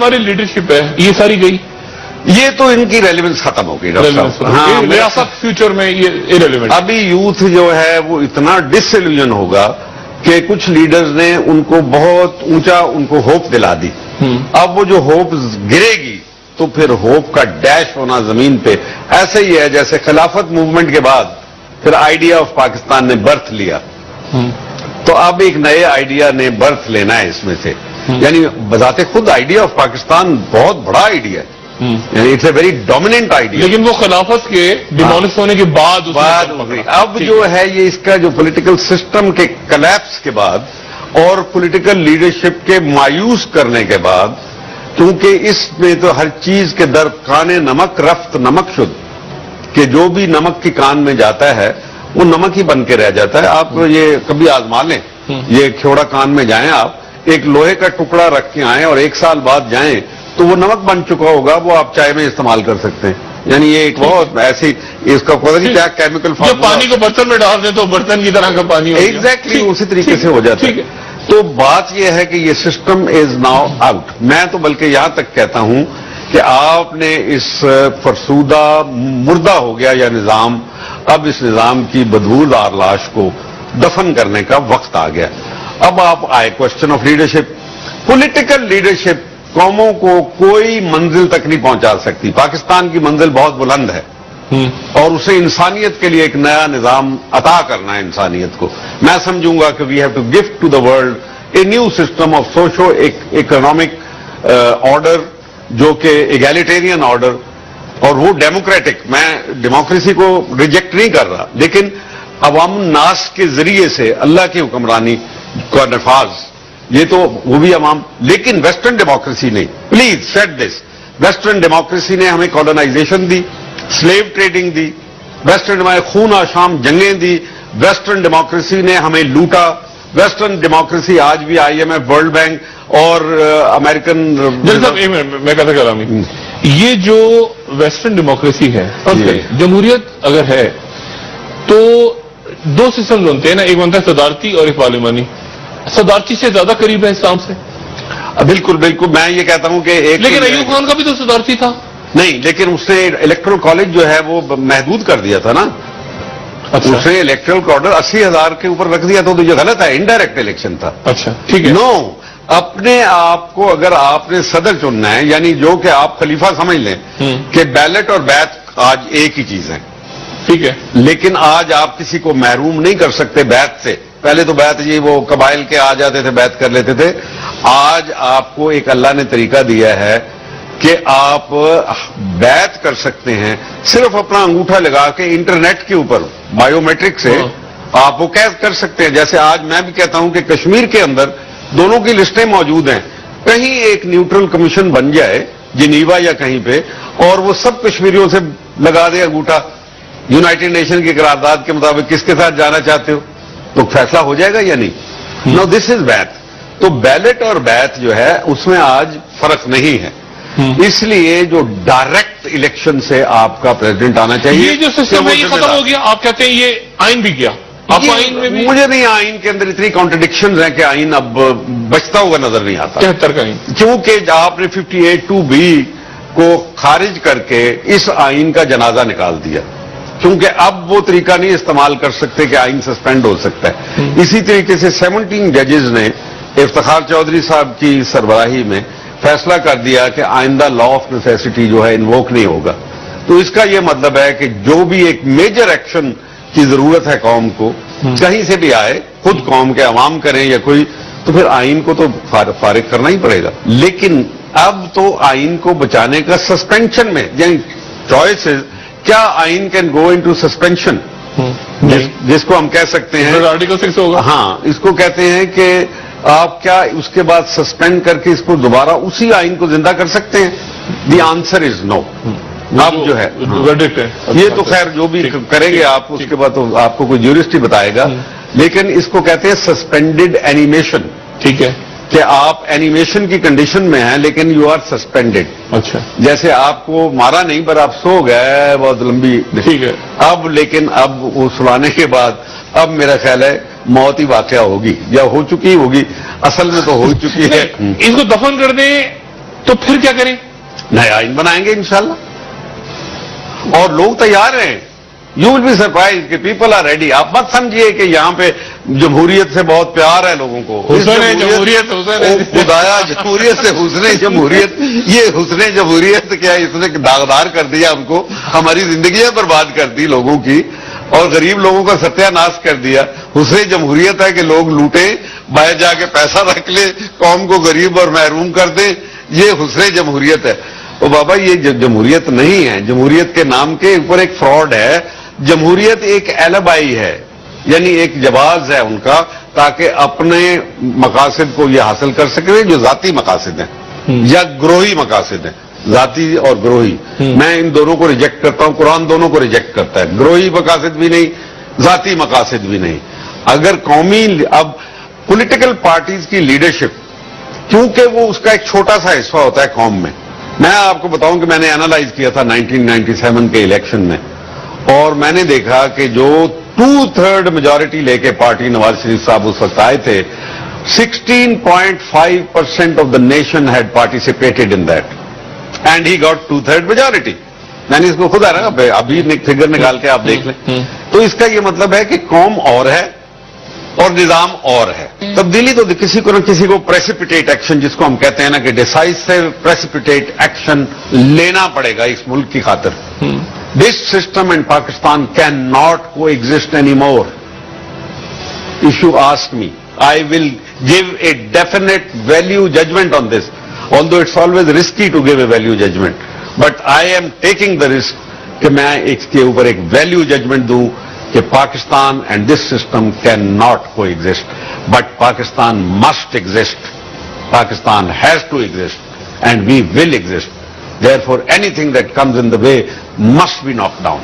ہماری لیڈرشپ ہے یہ ساری گئی, یہ تو ان کی ریلیونس ختم ہو گئی ڈاکٹر صاحب. ہاں, ریاست فیوچر میں یہ irrelevant. ابھی یوتھ جو ہے وہ اتنا ڈس ایلوژن ہوگا کہ کچھ لیڈرز نے ان کو بہت اونچا ان کو ہوپ دلا دی. اب وہ جو ہوپ گرے گی تو پھر ہوپ کا ڈیش ہونا زمین پہ ایسے ہی ہے جیسے خلافت موومنٹ کے بعد پھر آئیڈیا آف پاکستان نے برتھ لیا. تو اب ایک نئے آئیڈیا نے برتھ لینا ہے اس میں سے. یعنی بذات خود آئیڈیا آف پاکستان بہت بڑا آئیڈیا ہے, یعنی it's a very dominant idea. لیکن وہ خلافت کے ڈیمولش ہونے کے بعد اب جو ہے یہ اس کا جو پولیٹیکل سسٹم کے کلیپس کے بعد اور پولیٹیکل لیڈرشپ کے مایوس کرنے کے بعد, کیونکہ اس میں تو ہر چیز کے در کانے نمک رفت نمک شد, کہ جو بھی نمک کی کان میں جاتا ہے وہ نمک ہی بن کے رہ جاتا ہے. آپ یہ کبھی آزما لیں, یہ کھیوڑا کان میں جائیں آپ, ایک لوہے کا ٹکڑا رکھ کے آئیں اور 1 سال بعد جائیں تو وہ نمک بن چکا ہوگا, وہ آپ چائے میں استعمال کر سکتے ہیں. یعنی یہ ایک بہت ایسی اس کا پتہ نہیں کیا کیمیکل جب پانی کو برتن میں ڈال دیں تو برتن کی طرح کا پانی ایگزیکٹلی اسی طریقے سے ہو جاتا ہے. تو بات یہ ہے کہ یہ سسٹم از ناؤ آؤٹ. میں تو بلکہ یہاں تک کہتا ہوں کہ آپ نے اس فرسودہ مردہ ہو گیا یا نظام, اب اس نظام کی بدبودار لاش کو دفن کرنے کا وقت آ گیا. اب آپ آئے question of leadership. Political leadership قوموں کو کوئی منزل تک نہیں پہنچا سکتی. پاکستان کی منزل بہت بلند ہے اور اسے انسانیت کے لیے ایک نیا نظام عطا کرنا ہے انسانیت کو. میں سمجھوں گا کہ we have to gift to the world a new system of socio economic order جو کہ ایگیلیٹیرین آرڈر, اور وہ ڈیموکریٹک. میں ڈیموکریسی کو ریجیکٹ نہیں کر رہا, لیکن عوام الناس کے ذریعے سے اللہ کی حکمرانی کا نفاذ, یہ تو وہ بھی عوام, لیکن ویسٹرن ڈیموکریسی نہیں. Please set this, western democracy نے ہمیں کالونائزیشن دی, سلیو ٹریڈنگ دی, ویسٹرن خون آشام جنگیں دی, ویسٹرن ڈیموکریسی نے ہمیں لوٹا. ویسٹرن ڈیموکریسی آج بھی IMF, ورلڈ بینک اور امریکن. میں کہتا کر رہا ہوں یہ جو ویسٹرن ڈیموکریسی ہے, جمہوریت اگر ہے تو 2 سسٹم بنتے ہیں نا, ایک بنتا ہے صدارتی اور ایک پارلیمانی. صدارتی سے زیادہ قریب ہے اسلام سے. بالکل بالکل, میں یہ کہتا ہوں کہ ایک, لیکن ایوب خان کا بھی تو صدارتی تھا. نہیں, لیکن اس نے الیکٹرل کالج جو ہے وہ محدود کر دیا تھا نا. اس نے الیکٹرل آرڈر 80,000 کے اوپر رکھ دیا تو یہ غلط ہے, انڈائریکٹ الیکشن تھا. اچھا ٹھیک ہے. نو, اپنے آپ کو اگر آپ نے صدر چننا ہے, یعنی جو کہ آپ خلیفہ سمجھ لیں کہ بیلٹ اور بیعت آج ایک ہی چیز ہے. ٹھیک ہے, لیکن آج آپ کسی کو محروم نہیں کر سکتے بیعت سے. پہلے تو بیعت یہ وہ قبائل کے آ جاتے تھے بیعت کر لیتے تھے. آج آپ کو ایک اللہ نے طریقہ دیا ہے کہ آپ بیعت کر سکتے ہیں صرف اپنا انگوٹھا لگا کے انٹرنیٹ کے اوپر بایو میٹرک سے. آپ وہ قید کر سکتے ہیں. جیسے آج میں بھی کہتا ہوں کہ کشمیر کے اندر دونوں کی لسٹیں موجود ہیں, کہیں ایک نیوٹرل کمیشن بن جائے جنیوا یا کہیں پہ, اور وہ سب کشمیریوں سے لگا دے انگوٹھا یونائٹڈ نیشن کی قرارداد کے مطابق کس کے ساتھ جانا چاہتے ہو, تو فیصلہ ہو جائے گا یا نہیں. نو دس از بیعت. تو بیلٹ اور بیعت جو ہے اس میں آج فرق نہیں ہے. اس لیے جو ڈائریکٹ الیکشن سے آپ کا پریزیڈنٹ آنا چاہیے, یہ جو سسٹم ہے یہ ختم ہو گیا. آپ کہتے ہیں یہ آئین بھی گیا. آئین میں بھی مجھے نہیں, آئین کے اندر اتنی کانٹرڈکشنز ہیں کہ آئین اب بچتا ہوا نظر نہیں آتا. 73 کا آئین, کیونکہ آپ نے 58(2)(b) کو خارج کر کے اس آئین کا جنازہ نکال دیا, کیونکہ اب وہ طریقہ نہیں استعمال کر سکتے کہ آئین سسپینڈ ہو سکتا ہے. اسی طریقے سے 17 ججز نے افتخار چودھری صاحب کی سربراہی میں فیصلہ کر دیا کہ آئندہ لا آف نیسیسٹی جو ہے انووک نہیں ہوگا. تو اس کا یہ مطلب ہے کہ جو بھی ایک میجر ایکشن کی ضرورت ہے قوم کو, کہیں سے بھی آئے, خود قوم کے عوام کریں یا کوئی, تو پھر آئین کو تو فارغ کرنا ہی پڑے گا. لیکن اب تو آئین کو بچانے کا سسپینشن میں, یعنی چوائسز, کیا آئین کین گو انٹو سسپینشن, جس کو ہم کہہ سکتے ہیں آرٹیکل 6 ہوگا. ہاں, اس کو کہتے ہیں کہ آپ کیا اس کے بعد سسپینڈ کر کے اس کو دوبارہ اسی آئین کو زندہ کر سکتے ہیں. دی آنسر از نو. اب جو ہے یہ تو خیر جو بھی کریں گے آپ, اس کے بعد تو آپ کو کوئی جیورسٹی بتائے گا, لیکن اس کو کہتے ہیں سسپینڈڈ اینیمیشن. ٹھیک ہے, کہ آپ اینیمیشن کی کنڈیشن میں ہیں لیکن یو آر سسپینڈڈ. اچھا, جیسے آپ کو مارا نہیں پر آپ سو گئے بہت لمبی. ٹھیک ہے, اب لیکن اب وہ سلانے کے بعد اب میرا خیال ہے موت ہی واقعہ ہوگی, یا ہو چکی ہوگی, اصل میں تو ہو چکی ہے. اس کو دفن کر دیں تو پھر کیا کریں؟ نیا آئین بنائیں گے انشاءاللہ. اور لوگ تیار ہیں. یو ول بی سرپرائز کہ پیپل آر ریڈی. آپ مت سمجھیے کہ یہاں پہ جمہوریت سے بہت پیار ہے لوگوں کو. جمہوریت خدایا جمہوریت سے حسن جمہوریت. یہ حسن جمہوریت کیا اس نے داغدار کر دیا ہم کو. ہماری زندگیاں برباد کر دی لوگوں کی اور غریب لوگوں کا ستیہ ناش کر دیا. حسن جمہوریت ہے کہ لوگ لوٹیں, باہر جا کے پیسہ رکھ لیں, قوم کو غریب اور محروم کر دیں. یہ حسن جمہوریت ہے. او بابا یہ جمہوریت نہیں ہے. جمہوریت کے نام کے اوپر ایک فراڈ ہے. جمہوریت ایک ایلبائی ہے, یعنی ایک جواز ہے ان کا تاکہ اپنے مقاصد کو یہ حاصل کر سکیں جو ذاتی مقاصد ہیں یا گروہی مقاصد ہیں. ذاتی اور گروہی, میں ان دونوں کو ریجیکٹ کرتا ہوں. قرآن دونوں کو ریجیکٹ کرتا ہے. گروہی مقاصد بھی نہیں, ذاتی مقاصد بھی نہیں. اگر قومی اب پولیٹیکل پارٹیز کی لیڈرشپ, کیونکہ وہ اس کا ایک چھوٹا سا حصہ ہوتا ہے قوم میں. میں آپ کو بتاؤں کہ میں نے اینالائز کیا تھا 1997 کے الیکشن میں, اور میں نے دیکھا کہ جو 2/3 میجورٹی لے کے پارٹی نواز شریف صاحب اس وقت آئے تھے, 16.5% of the nation had participated in that and he got 2/3 majority. میں نے اس کو خود ابھی فگر نکال کے آپ دیکھ لیں. تو اس کا یہ مطلب ہے کہ قوم اور ہے اور نظام اور ہے. تبدیلی تو کسی کو نہ کسی کو پریسیپیٹیٹ ایکشن, جس کو ہم کہتے ہیں نا کہ ڈیسائسو پریسیپیٹیٹ ایکشن لینا پڑے گا اس ملک کی خاطر. This system in Pakistan can not coexist anymore. If you ask me, I will give a definite value judgment on this, although it's always risky to give a value judgment. But I am taking the risk کہ میں اس کے اوپر ایک value judgement دوں کہ Pakistan and this system can not coexist, but Pakistan must exist. Pakistan has to exist and we will exist. Therefore, anything that comes in the way must be knocked down.